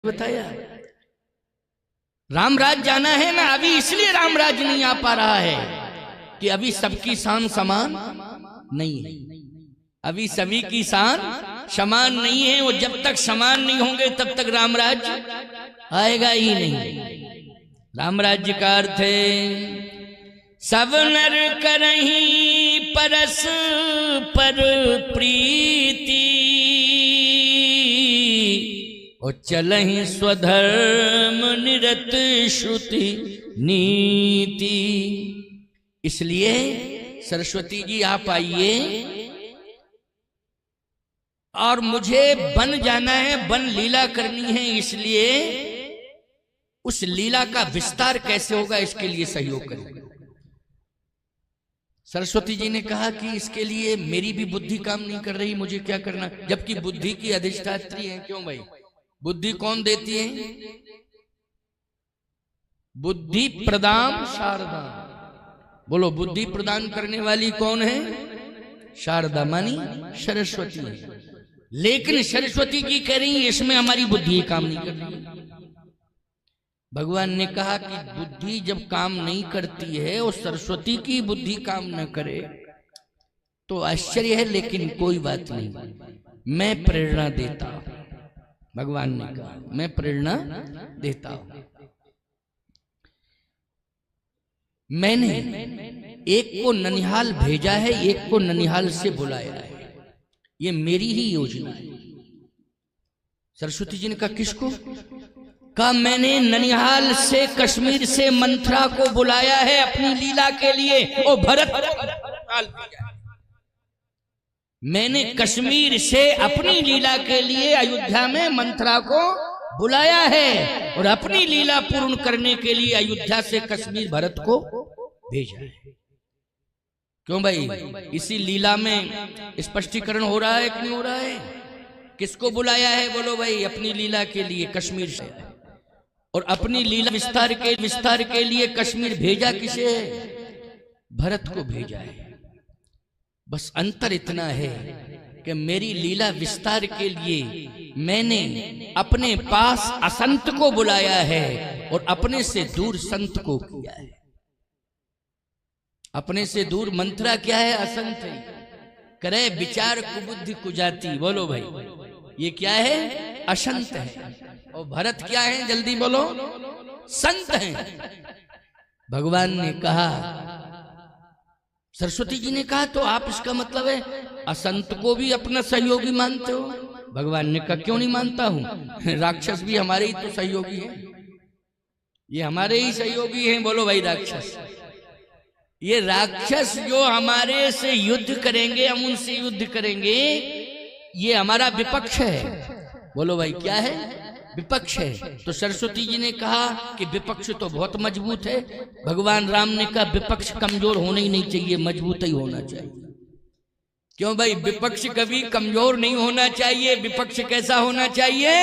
बताया रामराज जाना है ना, अभी इसलिए रामराज नहीं आ पा रहा है कि अभी सबकी शान समान नहीं है, अभी सभी की शान समान नहीं है। और जब तक समान नहीं होंगे तब तक रामराज आएगा ही नहीं। रामराज्य का अर्थ है सब नर करहीं परस पर प्रीति और चलहि स्वधर्म निरत श्रुति नीति। इसलिए सरस्वती जी आप आइए और मुझे वन जाना है, वन लीला करनी है, इसलिए उस लीला का विस्तार कैसे होगा इसके लिए सहयोग करें। सरस्वती जी ने कहा कि इसके लिए मेरी भी बुद्धि काम नहीं कर रही, मुझे क्या करना, जबकि बुद्धि की अधिष्ठात्री है। क्यों भाई, बुद्धि कौन देती है? बुद्धि प्रदान शारदा। बोलो, बुद्धि प्रदान करने वाली कौन है? शारदा मानी सरस्वती है। लेकिन सरस्वती जी कह रही है इसमें हमारी बुद्धि काम नहीं कर रही। भगवान ने कहा कि बुद्धि जब काम नहीं करती है और सरस्वती की बुद्धि काम न करे तो आश्चर्य है, लेकिन कोई बात नहीं, मैं प्रेरणा देता हूं। भगवान ने कहा मैं प्रेरणा देता हूं। मैंने एक को ननिहाल भेजा है, एक को ननिहाल से बुलाया है, ये मेरी ही योजना है। सरस्वती जी ने कहा किसको? कहा मैंने ननिहाल से, कश्मीर से मंथरा को बुलाया है अपनी लीला के लिए, और भरत को मैंने कश्मीर से अपनी लीला के लिए अयोध्या में मंथरा को बुलाया है, और अपनी लीला पूर्ण करने के लिए अयोध्या से कश्मीर भरत को भेजा है। क्यों भाई, इसी लीला में स्पष्टीकरण हो रहा है कि नहीं हो रहा है? किसको बुलाया है? बोलो भाई, अपनी लीला के लिए कश्मीर से, और अपनी लीला विस्तार के लिए कश्मीर भेजा किसे है? भरत को भेजा है। बस अंतर इतना है कि मेरी लीला विस्तार के लिए मैंने अपने पास असंत को बुलाया है और अपने से दूर संत को किया है। अपने से दूर मंत्रा क्या है? असंत है। करे विचार कुबुद्धि कुजाती। बोलो भाई, ये क्या है? असंत है। और भरत क्या है? जल्दी बोलो, संत है। भगवान ने कहा, सरस्वती जी ने कहा तो आप इसका मतलब है असंत को भी अपना सहयोगी मानते हो? भगवान ने कहा क्यों नहीं मानता हूं, राक्षस भी हमारे ही तो सहयोगी हैं, ये हमारे ही सहयोगी हैं। बोलो भाई, राक्षस, ये राक्षस जो हमारे से युद्ध करेंगे, हम उनसे युद्ध करेंगे, ये हमारा विपक्ष है। बोलो भाई, क्या है? विपक्ष है। तो सरस्वती जी ने कहा कि विपक्ष तो बहुत मजबूत है। भगवान राम ने कहा विपक्ष कमजोर होना ही नहीं चाहिए, मजबूत ही होना चाहिए। क्यों भाई, विपक्ष कभी कमजोर नहीं होना चाहिए। विपक्ष कैसा होना चाहिए?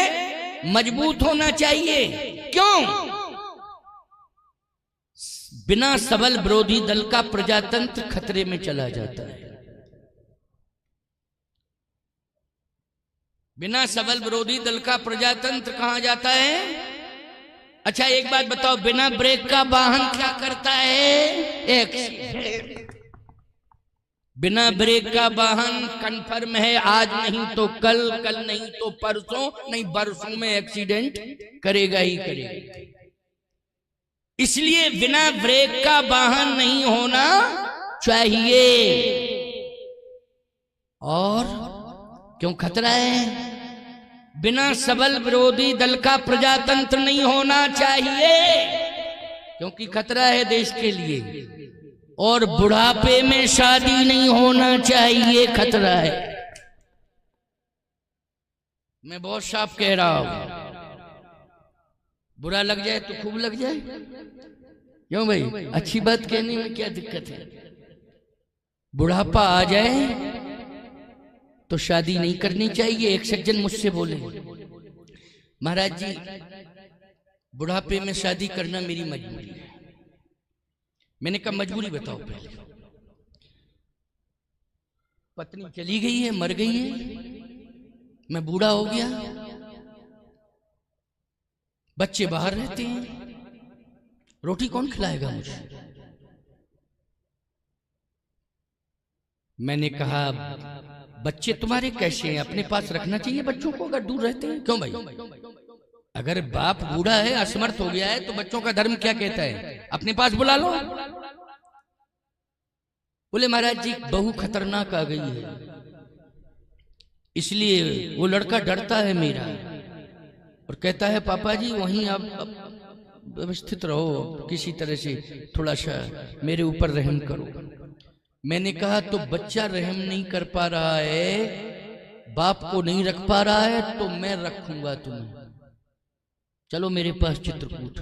मजबूत होना चाहिए। क्यों? बिना सबल विरोधी दल का प्रजातंत्र खतरे में चला जाता है। बिना सबल विरोधी दल का प्रजातंत्र कहां जाता है? अच्छा एक बात बताओ, बिना ब्रेक का वाहन क्या करता है? एक्सीडेंट। बिना ब्रेक का वाहन कन्फर्म है, आज नहीं तो कल, कल नहीं तो परसों, नहीं बरसों में एक्सीडेंट करेगा ही करेगा। इसलिए बिना ब्रेक का वाहन नहीं होना चाहिए। और क्यों खतरा है? बिना सबल विरोधी दल का प्रजातंत्र नहीं होना चाहिए, क्योंकि खतरा है देश के लिए। और बुढ़ापे में शादी नहीं होना चाहिए, खतरा है। मैं बहुत साफ कह रहा हूं, बुरा लग जाए तो खूब लग जाए। क्यों भाई, अच्छी बात कहने में क्या दिक्कत है? बुढ़ापा आ जाए तो शादी नहीं करनी चाहिए। एक सज्जन मुझसे बोले, महाराज जी बुढ़ापे में शादी करना मेरी मजबूरी है। मैंने कहा मजबूरी बताओ पहले। पत्नी चली गई है, मर गई है, मैं बूढ़ा हो गया, बच्चे बाहर रहते हैं, रोटी कौन खिलाएगा मुझे? मैंने कहा बच्चे तुम्हारे कैसे हैं, अपने पास रखना चाहिए बच्चों को अगर दूर रहते हैं। क्यों भाई? अगर बाप बूढ़ा है, असमर्थ हो गया है, तो बच्चों का धर्म क्या कहता है? अपने पास बुला लो। बोले महाराज जी बहू खतरनाक आ गई है, इसलिए वो लड़का डरता है मेरा और कहता है पापा जी वहीं आप व्यवस्थित रहो, किसी तरह से थोड़ा सा मेरे ऊपर रहम करो। मैंने कहा तो बच्चा रहम नहीं कर पा रहा है, बाप को नहीं रख पा रहा है, तो मैं रखूंगा तुम्हें, चलो मेरे पास चित्रकूट।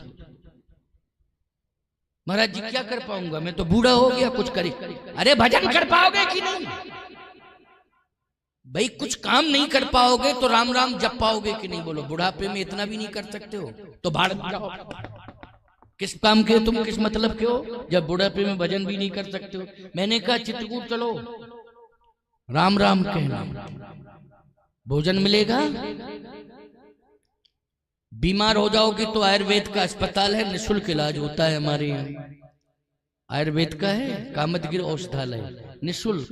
महाराज जी क्या कर पाऊंगा, मैं तो बूढ़ा हो गया, कुछ करे। अरे भजन कर पाओगे कि नहीं? भाई कुछ काम नहीं कर पाओगे तो राम राम जप पाओगे कि नहीं? बोलो बुढ़ापे में इतना भी नहीं कर सकते हो तो भाड़ जाओ। किस काम के तुम, किस मतलब के हो जब बुढ़ापे में भजन भी नहीं कर सकते हो? मैंने कहा चित्रकूट चलो, राम राम कहना, भोजन मिलेगा। बीमार हो जाओगे तो आयुर्वेद का अस्पताल है, निःशुल्क इलाज होता है हमारे यहाँ। आयुर्वेद का है, कामतगिरी औषधालय, निःशुल्क,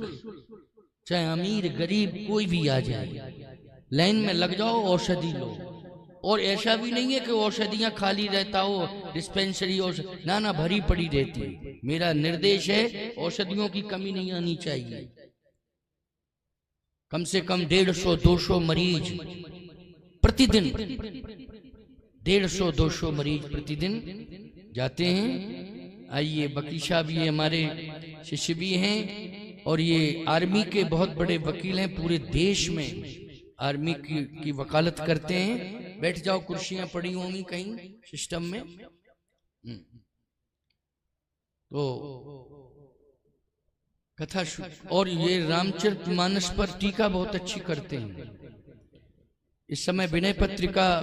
चाहे अमीर गरीब कोई भी आ जाए, लाइन में लग जाओ, औषधि लो। और ऐसा भी नहीं है कि औषधियां खाली रहता हो, डिस्पेंसरी औषधि ना ना भरी पड़ी रहती है। मेरा निर्देश है औषधियों की कमी नहीं आनी चाहिए। कम से कम 150-200 मरीज प्रतिदिन, 150-200 मरीज प्रतिदिन जाते हैं। आइए वकील साहब ये हमारे शिष्य भी हैं और ये आर्मी के बहुत बड़े वकील हैं, पूरे देश में आर्मी की वकालत करते हैं। बैठ जाओ, कुर्सियां पड़ी होंगी कहीं सिस्टम में। तो कथा और ये रामचरितमानस पर टीका बहुत अच्छी करते हैं। इस समय विनय पत्रिका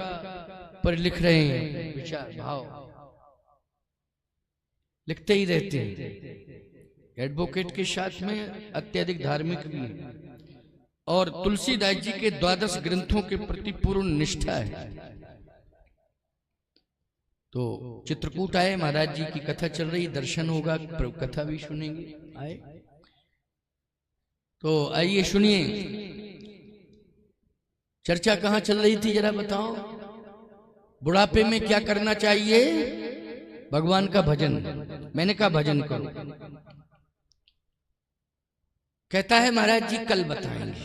पर लिख रहे हैं, विचार भाव लिखते ही रहते हैं। एडवोकेट के साथ में अत्यधिक धार्मिक भी है और तुलसीदास जी के 12 ग्रंथों के प्रति पूर्ण निष्ठा है। तो चित्रकूट आए, महाराज जी की कथा चल रही, दर्शन होगा, कथा भी सुनेंगे। आए तो आइए सुनिए, चर्चा कहाँ चल रही थी जरा बताओ? बुढ़ापे में क्या करना चाहिए? भगवान का भजन। मैंने कहा भजन करो। कहता है महाराज जी कल बताएंगे।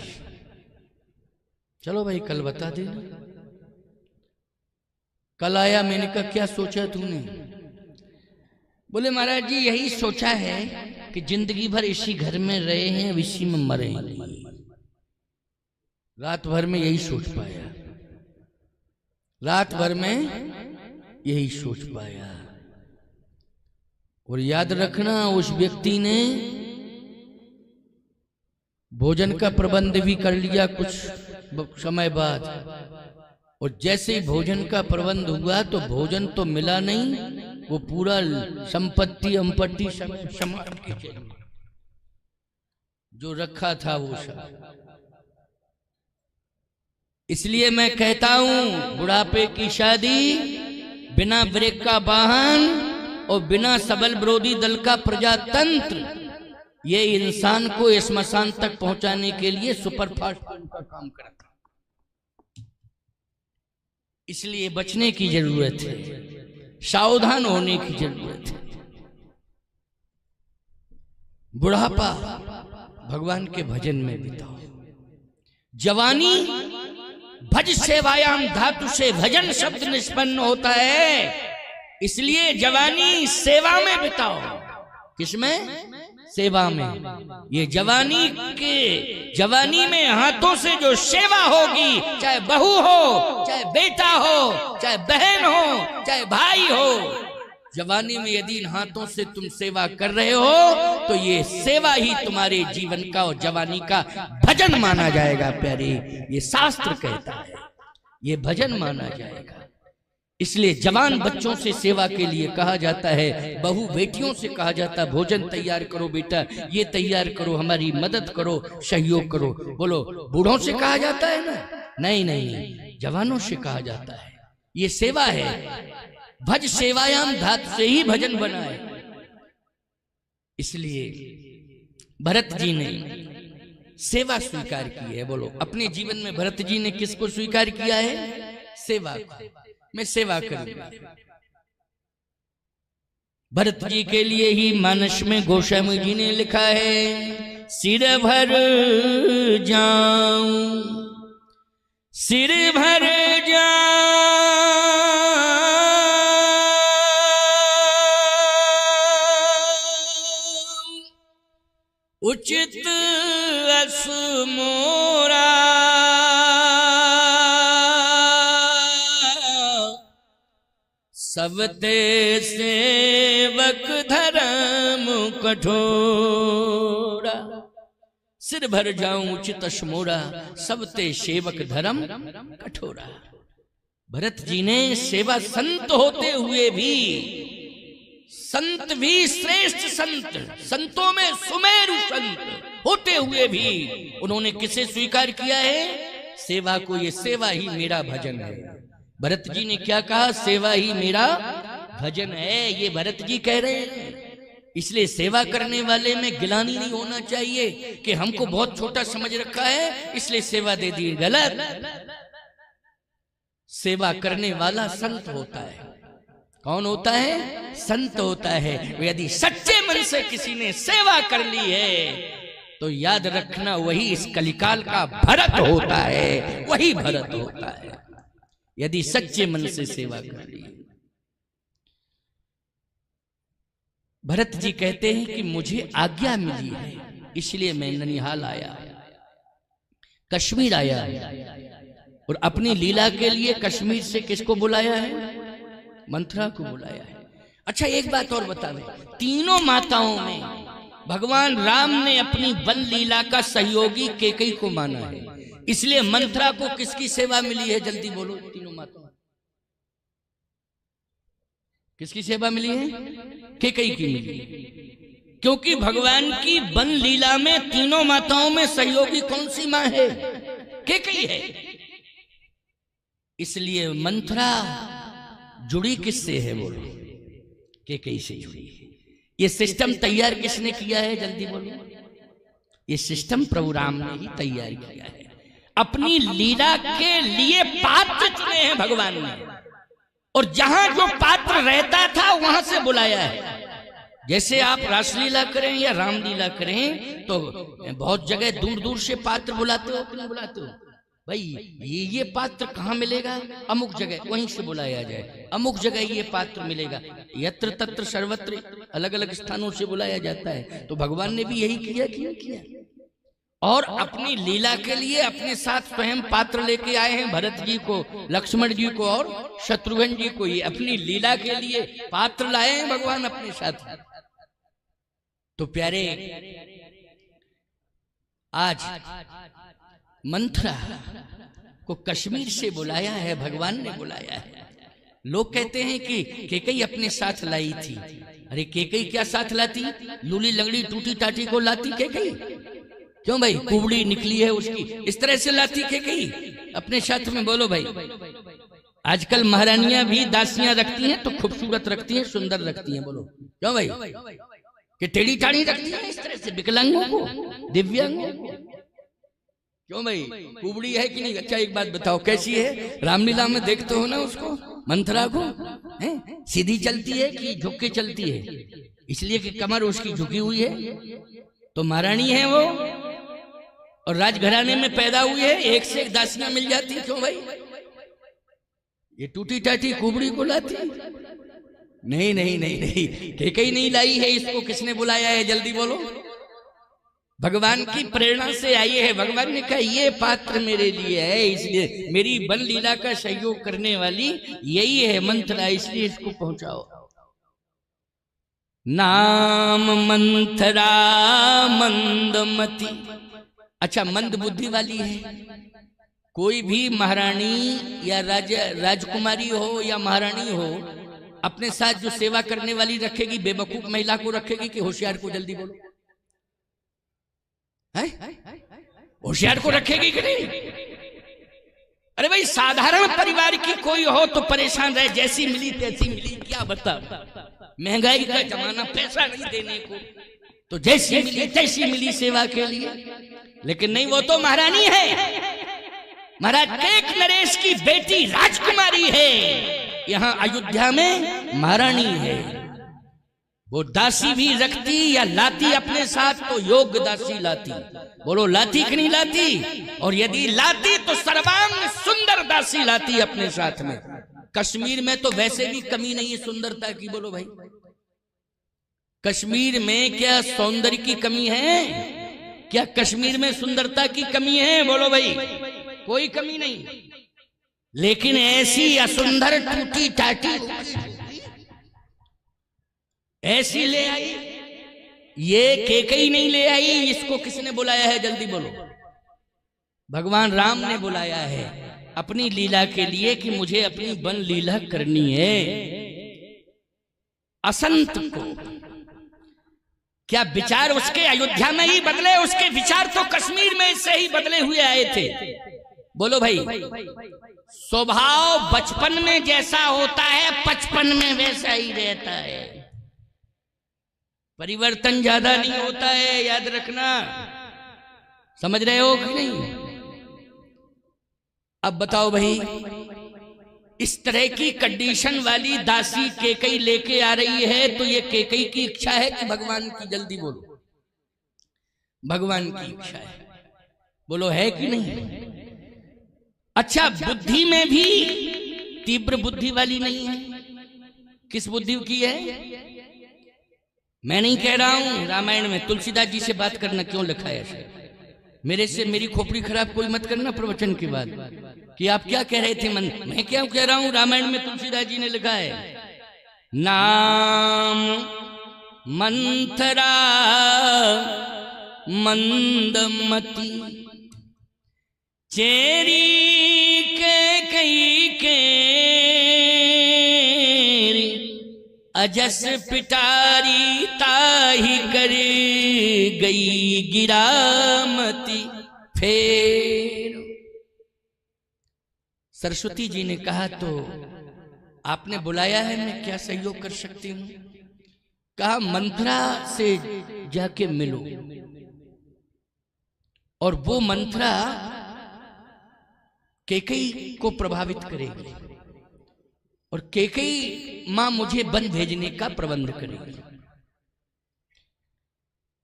चलो भाई कल बता देना। कल आया, मैंने कहा क्या सोचा तूने? बोले महाराज जी यही सोचा है कि जिंदगी भर इसी घर में रहे हैं, अब इसी में मरेंगे। रात भर में यही सोच पाया, रात भर में यही सोच पाया। और याद रखना उस व्यक्ति ने भोजन का प्रबंध भी कर लिया कुछ समय बाद, और जैसे ही भोजन का प्रबंध हुआ तो भोजन तो मिला नहीं, वो पूरा संपत्ति अंपत्ति जो रखा था वो सब। इसलिए मैं कहता हूं बुढ़ापे की शादी बिना ब्रेक का वाहन और बिना सबल विरोधी दल का प्रजातंत्र, ये इंसान को श्मशान तक पहुंचाने के लिए सुपरफास्ट का काम करता। इसलिए बचने की जरूरत है, सावधान होने की जरूरत है। बुढ़ापा भगवान के भजन में बिताओ। जवानी भज सेवायाम धातु से भजन शब्द निष्पन्न होता है, इसलिए जवानी सेवा में बिताओ। किसमें? सेवा में। ये जवानी में हाथों से जो सेवा होगी, चाहे बहू हो, चाहे बेटा हो, चाहे बहन हो, चाहे भाई हो, जवानी में यदि इन हाथों से तुम सेवा कर रहे हो तो ये सेवा ही तुम्हारे जीवन का और जवानी का भजन माना जाएगा। प्यारे, ये शास्त्र कहता है, ये भजन माना जाएगा। इसलिए जवान बच्चों से सेवा के लिए कहा जाता है, बहू बेटियों से कहा जाता है भोजन तैयार करो बेटा, ये तैयार करो, हमारी मदद करो, सहयोग करो। बोलो बूढ़ों से कहा जाता है ना? नहीं नहीं, जवानों से कहा जाता है। ये सेवा है। भज सेवायाम धातु से ही भजन बना है। इसलिए भरत जी ने सेवा स्वीकार की है। बोलो, अपने जीवन में भरत जी ने किसको स्वीकार किया है? सेवा को। मैं सेवा करूंगा। भरत जी के लिए ही मानस में गोस्वामी जी ने लिखा है, सिर भर जाऊं, सिर भर जाऊं, उचित अस मोरा, सबते सेवक धर्म कठोरा। सिर भर जाऊं उचित अस मोरा, सबते सेवक धर्म कठोरा। भरत जी ने सेवा संत होते हुए भी, संत भी श्रेष्ठ संत, संतों में सुमेरु संत होते हुए भी उन्होंने किसे स्वीकार किया है? सेवा को। ये सेवा ही मेरा भजन है। भरत जी ने क्या कहा? सेवा ही मेरा भजन है। ये भरत जी कह रहे हैं। इसलिए सेवा करने वाले में गिलानी नहीं होना चाहिए कि हमको बहुत छोटा समझ रखा है इसलिए सेवा दे दी। गलत। सेवा करने वाला संत होता है। कौन होता है? संत होता है। यदि सच्चे मन से किसी ने सेवा कर ली है तो याद रखना वही इस कलिकाल का भरत होता है, वही भरत होता है, यदि सच्चे मन से सेवा कर ली। भरत जी कहते हैं कि मुझे आज्ञा मिली है इसलिए मैं ननिहाल आया, कश्मीर आया, और अपनी लीला के लिए कश्मीर से किसको बुलाया है? मंथरा को बुलाया है। अच्छा, एक बात और बता दें, तीनों माताओं में भगवान राम ने अपनी वन लीला का सहयोगी कैकेयी को माना है। इसलिए मंथरा को किसकी सेवा मिली है? जल्दी बोलो। तीनों माताओं किसकी सेवा मिली है? कैकेयी की मिली है। क्योंकि भगवान की वन लीला में तीनों माताओं में सहयोगी कौन सी मां है? कैकेयी है। इसलिए मंथरा जुड़ी किससे है? बोलो, कैकेयी से जुड़ी है। ये सिस्टम तैयार किसने किया है? जल्दी बोलो। ये सिस्टम प्रभु राम ने ही तैयार किया है। अपनी लीला के लिए पात्र चुने हैं भगवान ने, और जहां जो पात्र रहता था वहां से बुलाया है। जैसे आप रासलीला करें या रामलीला करें तो बहुत जगह दूर दूर से पात्र बुलाते हो, क्यों बुलाते हो? भाई ये पात्र कहाँ मिलेगा? अमुक जगह, वहीं से बुलाया जाए। अमुक जगह ये पात्र मिलेगा। यत्र तत्र सर्वत्र अलग अलग स्थानों से बुलाया जाता है। तो भगवान ने भी यही किया। और अपनी लीला के लिए अपने साथ स्वयं पात्र लेके आए हैं। भरत जी को, लक्ष्मण जी को और शत्रुघ्न जी को, ये अपनी लीला के लिए पात्र लाए हैं भगवान अपने साथ। तो प्यारे, आज मंथरा को कश्मीर से बुलाया है, भगवान ने बुलाया है। लोग कहते हैं कि कैकेयी अपने साथ लाई थी। अरे कैकेयी क्या साथ लाती? लूली लंगड़ी टूटी टाटी को लाती कैकेयी? क्यों भाई? कुबड़ी निकली है उसकी, इस तरह से लाती कैकेयी अपने साथ में? बोलो भाई। आजकल महारानियां भी दासियां रखती हैं तो खूबसूरत रखती हैं, सुंदर रखती हैं। बोलो क्यों भाई? कि टेढ़ी टाढ़ी रखती हैं इस तरह से विकलांगों को, दिव्यांगों को? क्यों भाई? कुबड़ी है कि नहीं? अच्छा एक बात बताओ, कैसी है? रामलीला में देखते हो ना उसको, मंथरा को, है सीधी चलती है कि झुक के चलती है? इसलिए कि कमर उसकी झुकी हुई है। तो महारानी है वो, और राजघराने में पैदा हुई है, एक से एक दासियां मिल जाती है। क्यों भाई? ये टूटी टाटी कुबड़ी को लाती? नहीं नहीं नहीं नहीं, कैकेयी नहीं लाई है। इसको किसने बुलाया है? जल्दी बोलो। भगवान की प्रेरणा से आई है। भगवान ने कहा ये पात्र मेरे लिए है, इसलिए मेरी वन लीला का सहयोग करने वाली यही है मंथरा, इसलिए इसको पहुंचाओ। नाम मंथरा मंदमती। अच्छा, मंद बुद्धि वाली है। कोई भी महारानी या राजकुमारी हो या महारानी हो, अपने साथ जो सेवा करने वाली रखेगी, बेवकूफ महिला को रखेगी कि होशियार को? जल्दी बोलो। होशियार को रखेगी कि नहीं? अरे भाई साधारण परिवार की कोई हो तो परेशान रहे, जैसी मिली तैसी मिली, क्या बता, महंगाई का जमाना, पैसा नहीं देने को, तो जैसी मिली तैसी मिली सेवा के लिए। लेकिन नहीं, वो तो महारानी है, महाराज केक नरेश की बेटी राजकुमारी है, यहाँ अयोध्या में महारानी है। वो दासी भी रखती या लाती अपने साथ तो योग्य दासी लाती, बोलो लाती कि नहीं लाती, और यदि लाती तो सर्वांग सुंदर दासी लाती अपने साथ में। कश्मीर में तो वैसे भी कमी नहीं है सुंदरता की, बोलो भाई, कश्मीर में क्या सौंदर्य की कमी है? क्या कश्मीर में सुंदरता की कमी है? बोलो भाई, कोई कमी नहीं। लेकिन ऐसी असुंदर टूटी टाटी ऐसी ले आई, ये केकई नहीं ले आई। इसको किसने बुलाया है? जल्दी बोलो। भगवान राम ने बुलाया है अपनी लीला के लिए कि मुझे अपनी वन लीला करनी है। असंत को क्या विचार उसके अयोध्या में ही बदले? उसके विचार तो कश्मीर में इससे ही बदले हुए आए थे। बोलो भाई, स्वभाव बचपन में जैसा होता है 55 में वैसा ही रहता है, परिवर्तन ज्यादा नहीं होता है, याद रखना। समझ रहे हो कि नहीं? अब बताओ भाई, इस तरह की कंडीशन वाली दासी केकई लेके आ रही है तो ये केकई की इच्छा है कि भगवान की? जल्दी बोलो, भगवान की इच्छा है। बोलो है कि नहीं? अच्छा, बुद्धि में भी तीव्र बुद्धि वाली नहीं है। किस बुद्धि की है? मैं नहीं कह रहा हूं, रामायण में तुलसीदास जी से बात करना क्यों लिखा है? मेरे से मेरी खोपड़ी खराब कोई मत करना प्रवचन के बाद कि आप क्या कह रहे थे। मैं क्या कह रहा हूं? रामायण में तुलसीदास जी ने लिखा है, नाम मंथरा मंदमती चेरी के कई के अजस पिटारी ताही करे गई गिरामती फेर। सरस्वती जी ने कहा, तो आपने बुलाया है, मैं क्या सहयोग कर सकती हूं? कहा, मंथरा से जाके मिलो और वो मंथरा केकई को प्रभावित करेगी और केकई मां मुझे वन भेजने का प्रबंध करेगी।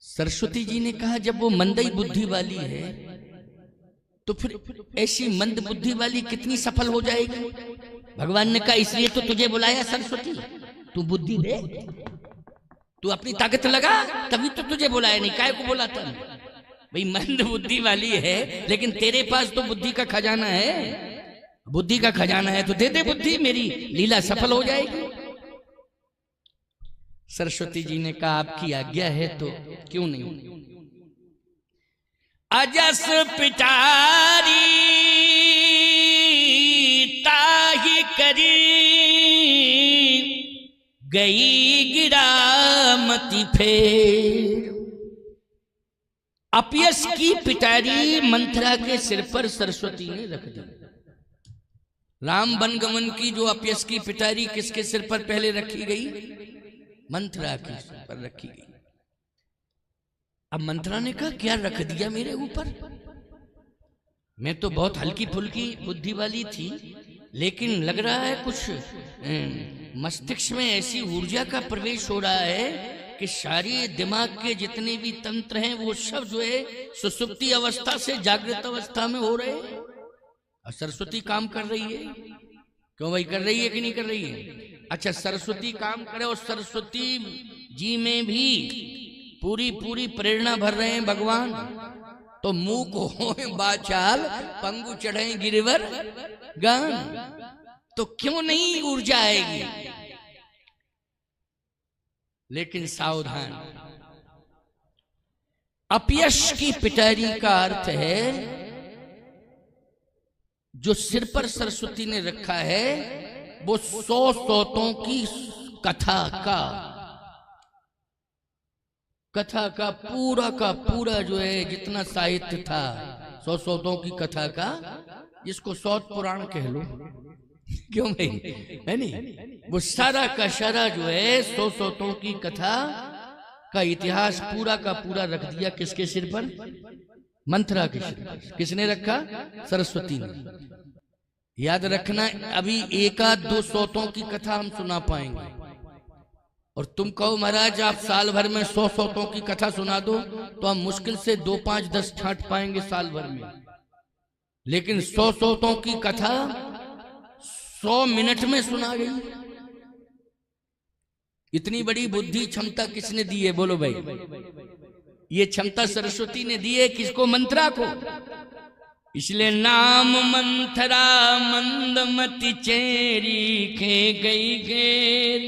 सरस्वती जी ने कहा, जब वो मंदई बुद्धि वाली है तो फिर ऐसी मंद बुद्धि वाली कितनी सफल हो जाएगी? भगवान ने कहा, इसलिए तो तुझे बुलाया सरस्वती, तू बुद्धि दे, तू अपनी ताकत लगा, तभी तो तुझे बुलाया, नहीं काहे को बुलाता? भाई मंद बुद्धि वाली है लेकिन तेरे पास तो बुद्धि का खजाना है, बुद्धि का खजाना है तो दे दे बुद्धि, मेरी लीला सफल हो जाएगी। सरस्वती जी ने कहा, आपकी आज्ञा है तो क्यों नहीं। अजस पिटारी ताही करी गई गिरामती फेर। अपयश की पिटारी मंथरा के सिर पर सरस्वती ने रख दी। राम वनगमन की जो अपयश की पिटारी किसके सिर पर पहले रखी गई? मंथरा के सिर पर रखी गई। अब मंथरा ने कहा, क्या रख दिया मेरे ऊपर? मैं तो बहुत हल्की फुल्की बुद्धि वाली थी, लेकिन लग रहा है कुछ मस्तिष्क में ऐसी ऊर्जा का प्रवेश हो रहा है कि सारी दिमाग के जितने भी तंत्र हैं वो सब जो है सुसुप्ति अवस्था से जागृत अवस्था में हो रहे हैं। और सरस्वती काम कर रही है। क्यों भाई, कर रही है कि नहीं कर रही है? अच्छा, सरस्वती काम करे और सरस्वती जी में भी पूरी पूरी प्रेरणा भर रहे हैं भगवान, तो मूक हो बाचाल पंगु चढ़े गिरिवर गान, तो क्यों नहीं ऊर्जा आएगी? लेकिन सावधान, अपयश की पिटारी का अर्थ है जो सिर पर सरस्वती ने रखा है वो 100 सौतों की कथा का पूरा जो है जितना साहित्य था 100 सौतों की कथा का जिसको सौत पुराण कह लो, क्यों भाई, है नहीं? वो सारा का सारा जो है 100 सौतों की कथा का इतिहास पूरा का पूरा रख दिया किसके सिर पर? मंथरा के सिर पर। किसने रखा? सरस्वती ने। याद रखना, अभी 1-2 सौतों की कथा हम सुना पाएंगे, और तुम कहो महाराज आप साल भर में 100 सौतों की कथा सुना दो, तो हम मुश्किल से 2, 5, 10 छांट पाएंगे साल भर में। लेकिन 100 सौतों की कथा 100 मिनट में सुना गई। इतनी बड़ी बुद्धि क्षमता किसने दी है? बोलो भाई। ये क्षमता सरस्वती ने दी है। किसको? मंथरा को। इसलिए नाम मंथरा मंदमति चेरी खे गई घेर,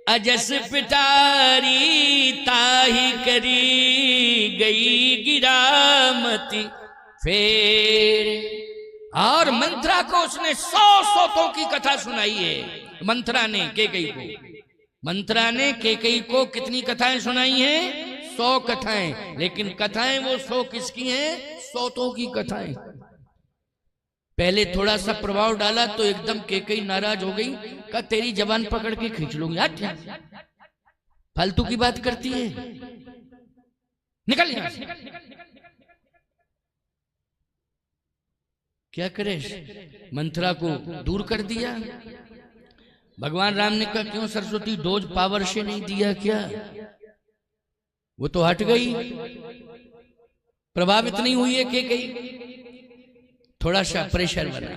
अजस पिटारी ताही करी गई गिरामती फेर। और मंथरा को उसने 100 सौतों की कथा सुनाई है। मंथरा ने केकई को, मंथरा ने केकई को कितनी कथाएं सुनाई हैं? 100 कथाएं। लेकिन कथाएं वो 100 किसकी हैं? सौतों की कथाएं। पहले थोड़ा सा प्रभाव डाला तो एकदम केकई नाराज हो गई, का तेरी जबान पकड़ के खींच लूंगी, हट, फालतू की बात करती है, निकल यहां से। क्या करे? मंथरा को दूर कर दिया। भगवान राम ने कहा क्यों सरस्वती, डोज पावर से नहीं दिया क्या? वो तो हट गई, प्रभावित नहीं हुई है कि कहीं थोड़ा सा प्रेशर बना।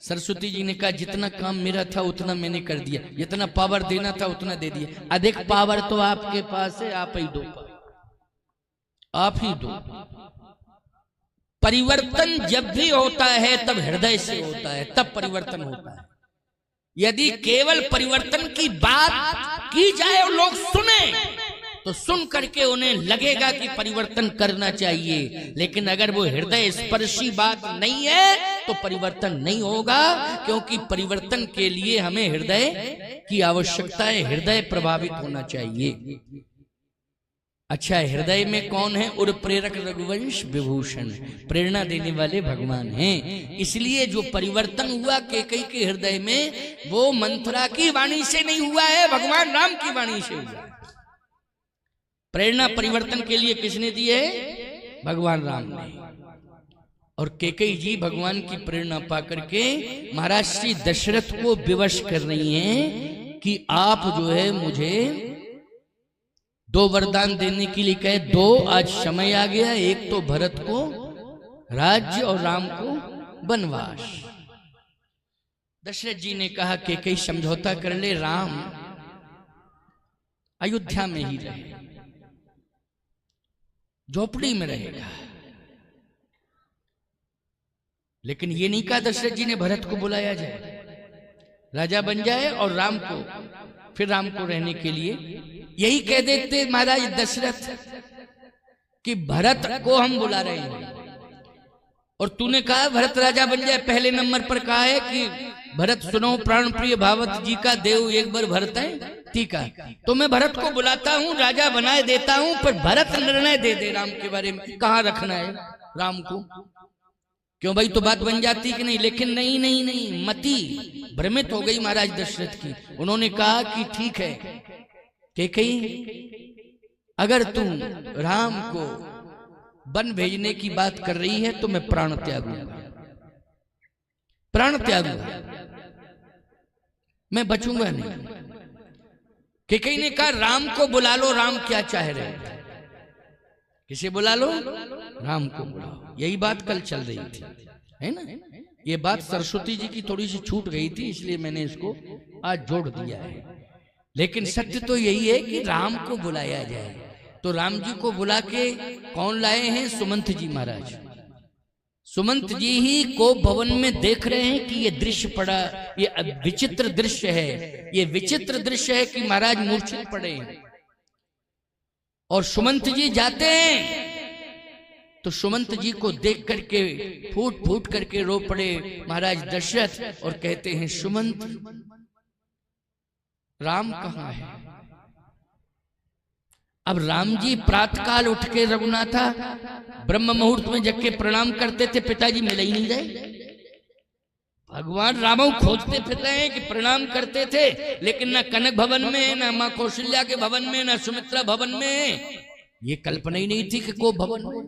सरस्वती जी ने कहा जितना काम मेरा था उतना मैंने कर दिया, जितना पावर देना था उतना दे दिया, अधिक पावर तो आपके पास है, आप ही दो, आप ही दो। परिवर्तन जब भी होता है तब हृदय से होता है, तब परिवर्तन होता है। यदि केवल परिवर्तन की बात की जाए और लोग सुने तो सुन करके उन्हें लगेगा कि परिवर्तन करना चाहिए, लेकिन अगर वो हृदय स्पर्शी बात नहीं है तो परिवर्तन नहीं होगा, क्योंकि परिवर्तन के लिए हमें हृदय की आवश्यकता है, हृदय प्रभावित होना चाहिए। अच्छा, हृदय में कौन है? उर प्रेरक रघुवंश विभूषण, प्रेरणा देने वाले भगवान हैं। इसलिए जो परिवर्तन हुआ केकई के हृदय में, वो मंथरा की वाणी से नहीं हुआ है, भगवान राम की वाणी से हुआ है। प्रेरणा परिवर्तन के लिए किसने दी है? भगवान राम ने। और केकई जी भगवान की प्रेरणा पाकर के महाराज श्री दशरथ को विवश कर रही हैं कि आप जो है मुझे 2 वरदान देने के लिए कहे, 2 आज समय आ गया, एक तो भरत को राज्य और राम को वनवास। दशरथ जी ने कहा कि कई समझौता कर ले, राम अयोध्या में ही रहे, झोपड़ी में रहेगा। लेकिन ये नहीं कहा दशरथ जी ने भरत को बुलाया जाए, राजा बन जाए और राम को, फिर राम को रहने के लिए यही कह देते महाराज दशरथ कि भरत को हम बुला रहे हैं, और तूने कहा भरत राजा बन जाए। पहले नंबर पर कहा है कि भरत सुनो प्राण प्रिय भावत जी का देव एक बार भरत है, ठीक है, तो मैं भरत को बुलाता हूं, राजा बनाए देता हूं, पर भरत निर्णय दे दे राम के बारे में, कहां रखना है राम को। क्यों भाई, तो बात बन जाती कि नहीं। लेकिन नहीं नहीं नहीं, मति भ्रमित हो गई महाराज दशरथ की। उन्होंने कहा कि ठीक है केकई, अगर तुम राम को वन भेजने की बात कर रही है तो मैं प्राण त्यागूंगा, प्राण त्यागूंगा, मैं बचूंगा नहीं। केकई ने कहा राम को बुला लो, राम क्या चाह रहे हैं? किसे बुला लो? राम को बुलाओ। यही बात कल चल रही थी, है ना। ये बात सरस्वती जी की थोड़ी सी छूट गई थी, इसलिए मैंने इसको आज जोड़ दिया है। लेकिन सत्य तो यही है कि राम को बुलाया जाए। तो राम जी को बुला के कौन लाए हैं? सुमंत जी महाराज। सुमंत जी ही को भवन में देख रहे हैं कि ये दृश्य पड़ा, ये विचित्र दृश्य है, ये विचित्र दृश्य है कि महाराज मूर्छित पड़े हैं। और सुमंत जी जाते हैं तो सुमंत जी को देख करके फूट फूट करके रो पड़े महाराज दशरथ, और कहते हैं सुमंत राम कहाँ है? अब राम जी प्रातःकाल उठ के रघुनाथा ब्रह्म मुहूर्त में जग के प्रणाम करते थे, पिताजी मिले ही नहीं रहे। भगवान राम खोजते फिर रहे हैं कि प्रणाम करते थे, लेकिन ना कनक भवन में, ना माँ कौशल्या के भवन में, ना सुमित्रा भवन में। ये कल्पना ही नहीं थी कि को भवन में।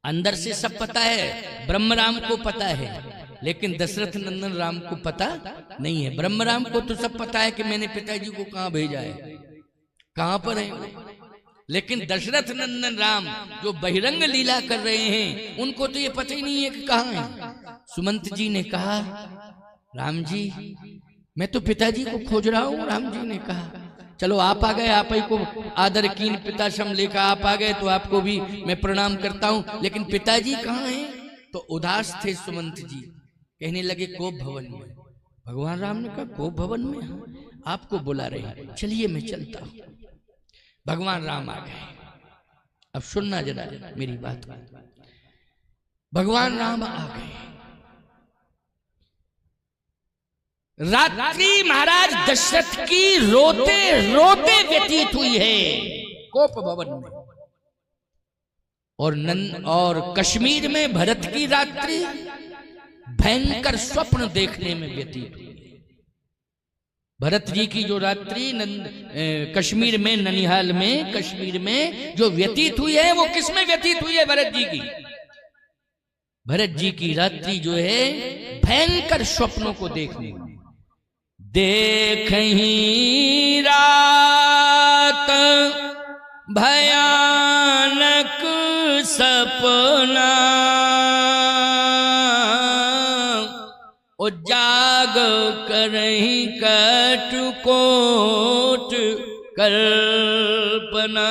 अंदर से सब पता है, ब्रह्म राम को पता है, लेकिन दशरथ नंदन राम को पता नहीं है। ब्रह्म राम को तो सब पता है कि मैंने पिताजी को कहां भेजा है, कहां पर है, लेकिन दशरथ नंदन राम जो बहिरंग लीला कर रहे हैं उनको तो ये पता ही नहीं है कि कहां है। सुमंत जी ने कहा, राम जी मैं तो पिताजी को खोज रहा हूं। राम जी ने कहा, चलो आप आ गए, आप ही को आदर कीन पिताशम लेकर आप आ गए तो आपको भी मैं प्रणाम करता हूं, लेकिन पिताजी कहां हैं? तो उदास थे सुमंत जी, कहने लगे कोप भवन में। भगवान राम ने कहा कोप भवन में आपको बुला रहे हैं, चलिए मैं चलता हूं। भगवान राम आ गए। अब सुनना जरा मेरी बात। भगवान राम आ गए। रात्रि महाराज दशरथ की रोते रोते व्यतीत हुई है कोप भवन में, और कश्मीर में भरत की रात्रि भयंकर स्वप्न देखने में व्यतीत हुई है। भरत जी की जो रात्रि कश्मीर में, ननिहाल में, कश्मीर में जो व्यतीत हुई है, वो किस में व्यतीत हुई है? भरत जी की। भरत जी की रात्रि जो है भयंकर स्वप्नों को देखने में। देखहीं रात भयानक सपना, ओ जाग करहीं कटुकोट कल्पना।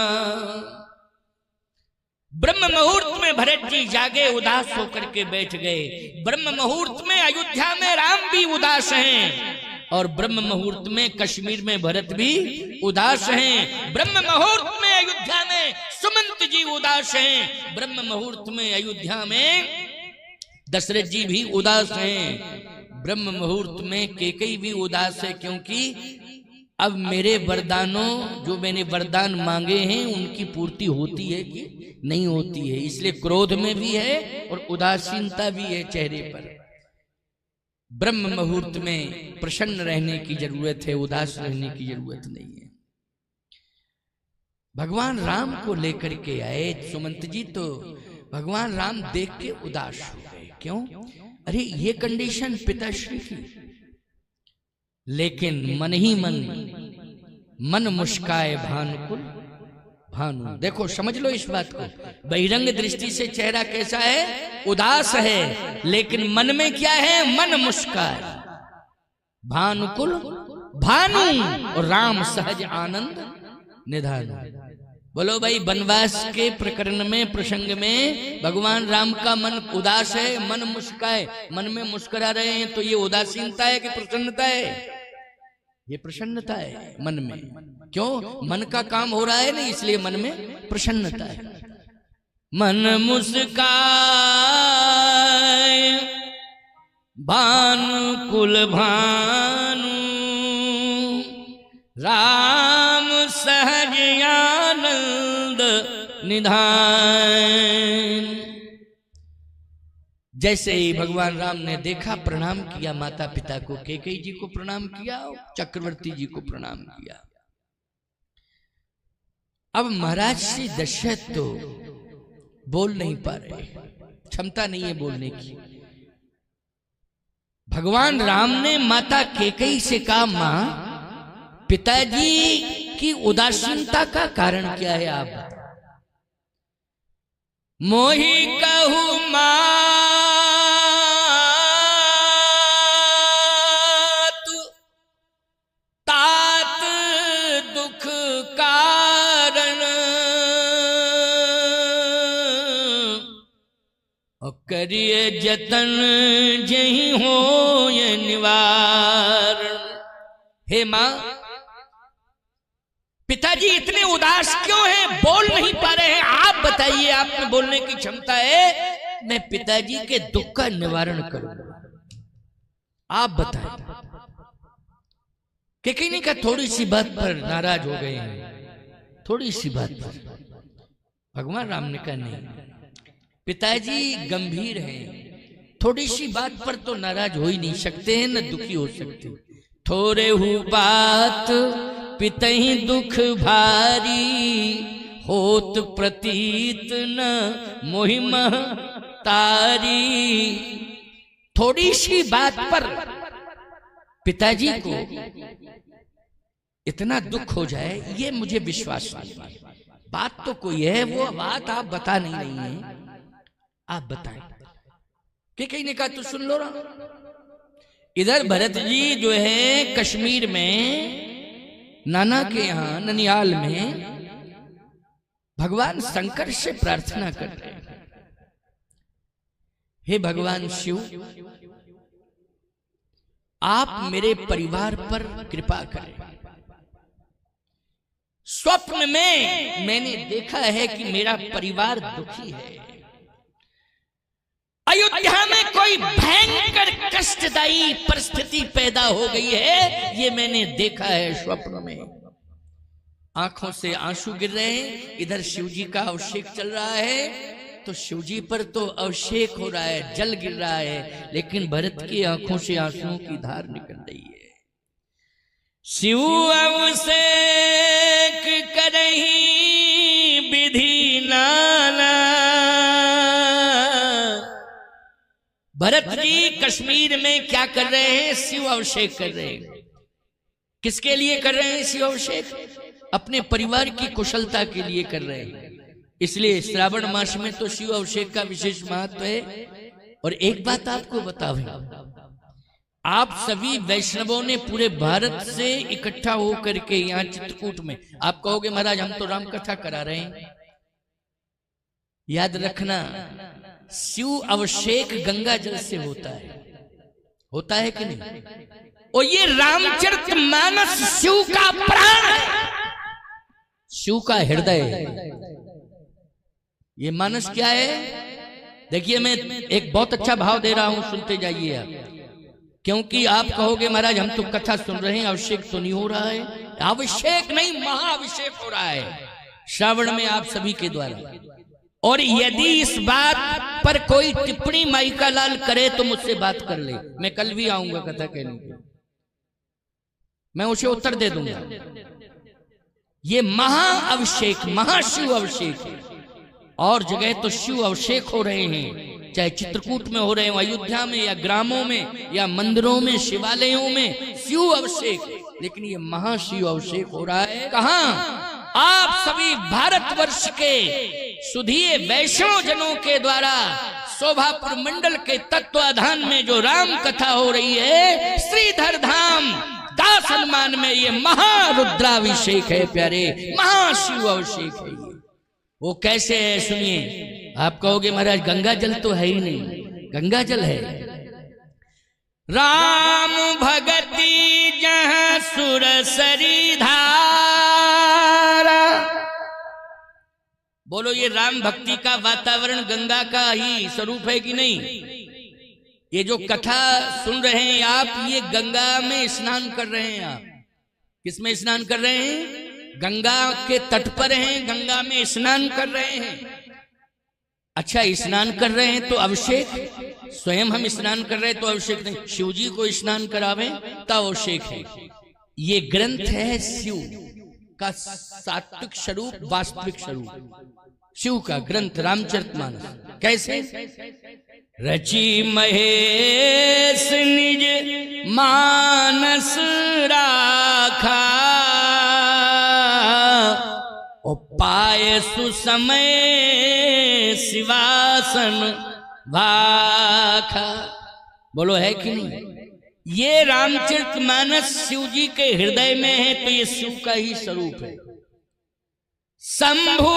ब्रह्म मुहूर्त में भरत जी जागे, उदास होकर के बैठ गए। ब्रह्म मुहूर्त में अयोध्या में राम भी उदास हैं, और ब्रह्म मुहूर्त में कश्मीर में भरत भी उदास हैं। ब्रह्म मुहूर्त में अयोध्या में सुमंत जी उदास हैं, ब्रह्म मुहूर्त में अयोध्या में दशरथ जी भी उदास हैं। ब्रह्म मुहूर्त में कैकेयी भी उदास है, क्योंकि अब मेरे वरदानों, जो मैंने वरदान मांगे हैं, उनकी पूर्ति होती है कि नहीं होती है, इसलिए क्रोध में भी है और उदासीनता भी है चेहरे पर। ब्रह्म मुहूर्त में प्रसन्न रहने की जरूरत है, उदास रहने की जरूरत नहीं है। भगवान राम को लेकर के आए सुमंत जी, तो भगवान राम देख के उदास हो गए। क्यों? अरे ये कंडीशन पिताश्री की, लेकिन मन ही मन मुस्काए भानुकुल भानु। देखो समझ लो इस बात को, बहिरंग दृष्टि से चेहरा कैसा है? उदास है, लेकिन मन में क्या है? मन मुस्काए। भानुकुल भानु और राम सहज आनंद निधान। बोलो भाई, वनवास के प्रकरण में, प्रसंग में भगवान राम का मन उदास है, मन मुस्काए, मन में मुस्कुरा रहे हैं, तो ये उदासीनता है कि प्रसन्नता है? ये प्रसन्नता है मन में। क्यों? मन का काम हो रहा है ना, इसलिए मन में प्रसन्नता है। मन मुस्काए भानु कुल भानु, राम सहज आनंद निधान। जैसे ही भगवान राम ने देखा, प्रणाम किया माता पिता को, कैकेयी जी को प्रणाम किया, चक्रवर्ती जी को प्रणाम किया। अब महाराज श्री दशरथ तो बोल नहीं पा रहे, क्षमता नहीं है बोलने की। भगवान राम ने माता कैकेयी से कहा, मां पिताजी की उदासीनता का कारण क्या है आप बताओ। मोहि कहू मात तात दुख कारण, और करिए जतन जही हो ये निवारण। हे मां, पिताजी इतने उदास क्यों हैं, बोल नहीं पा रहे हैं? आप बताइए, आप में बोलने की क्षमता है, मैं पिताजी के दुख का निवारण करूंगा, आप बताइए। कैकेयी का थोड़ी सी बात पर नाराज हो गए हैं, थोड़ी सी बात पर। भगवान राम ने कहा नहीं, पिताजी गंभीर हैं, थोड़ी सी बात पर तो नाराज हो ही नहीं सकते हैं, न दुखी हो सकते। थोड़े हु बात पितहि दुख भारी, होत प्रतीत न मोहिमह तारी। थोड़ी सी बात पर पिताजी को इतना दुख हो जाए, ये मुझे विश्वास नहीं। बात तो कोई है, वो बात आप बता नहीं रही हैं, आप बताएं। कि कहीं ने कहा तो सुन लो ना। इधर भरत जी जो है कश्मीर में नाना के यहां ननियाल में भगवान शंकर से प्रार्थना कर रहे हैं, हे भगवान शिव, आप मेरे परिवार पर कृपा करें। स्वप्न में मैंने देखा है कि मेरा परिवार दुखी है। अयोध्या में कोई भयंकर कष्टदायी परिस्थिति पैदा हो गई है, ये मैंने देखा है स्वप्न में। आंखों से आंसू गिर रहे हैं। इधर शिवजी का अभिषेक चल रहा है, तो शिवजी पर तो अभिषेक हो रहा है, जल गिर रहा है, लेकिन भरत की आंखों से आंसुओं की धार निकल रही है। शिव अभिषेक करहि विधि नाना। भरत जी कश्मीर में क्या कर रहे हैं? शिव अभिषेक कर रहे हैं। किसके लिए कर रहे हैं शिव अभिषेक? अपने परिवार की कुशलता के लिए कर रहे हैं। इसलिए श्रावण मास में तो शिव अभिषेक का विशेष महत्व है। और एक बात आपको बताऊं, आप सभी वैष्णवों ने पूरे भारत से इकट्ठा होकर के यहाँ चित्रकूट में, आप कहोगे महाराज हम तो राम कथा करा रहे हैं। याद रखना, शिव अभिषेक गंगा जल से होता है कि नहीं? और ये रामचरितमानस शिव का प्राण है, शिव का हृदय है। ये मानस क्या है? देखिए मैं एक बहुत अच्छा भाव दे रहा हूं, सुनते जाइए आप। क्योंकि आप कहोगे महाराज हम तो कथा सुन रहे हैं, अभिषेक तो नहीं हो रहा है। अभिषेक नहीं, महाअभिषेक हो रहा है श्रावण में आप सभी के द्वारा। और यदि इस बात पर कोई टिप्पणी माइका लाल करे तो मुझसे बात कर ले, मैं कल भी आऊंगा कथा कहने के, मैं उसे उत्तर दे दूंगा। ये महाअभिषेक, महाशिव अभिषेक है। और जगह तो शिव अभिषेक हो रहे हैं, चाहे चित्रकूट में हो रहे हो, अयोध्या में या ग्रामों में या मंदिरों में, शिवालयों में शिव अभिषेक, लेकिन ये महाशिव अभिषेक हो रहा है कहां? आप सभी भारतवर्ष के सुधीय वैष्णव जनों के द्वारा शोभापुर मंडल के तत्वाधान में जो राम कथा हो रही है, श्रीधर धाम दास हनुमान में ये महारुद्राभिषेक है प्यारे, महाशिव अभिषेक है। वो कैसे है सुनिए। आप कहोगे महाराज गंगा जल तो है ही नहीं, गंगा जल है। राम भगति जहां सुरसरी धारा। बोलो ये राम भक्ति का वातावरण गंगा का ही स्वरूप है कि नहीं? ये जो कथा सुन रहे हैं आप, ये गंगा में स्नान कर रहे हैं। आप किसमें स्नान कर रहे हैं? गंगा के तट पर हैं, गंगा में स्नान कर रहे हैं। अच्छा स्नान कर रहे हैं तो अभिषेक, स्वयं हम स्नान कर रहे हैं तो अभिषेक नहीं, शिव जी को स्नान करावे तब अभिषेक है। ये ग्रंथ है शिव का सात्विक स्वरूप, वास्तविक स्वरूप शिव का ग्रंथ रामचरितमानस। कैसे? रची महेश निज मानस राखा, ओ पाए सुसमय शिवासन भाखा। बोलो है कि नहीं? ये रामचरितमानस शिव जी के हृदय में है, तो ये शिव का ही स्वरूप है। शंभु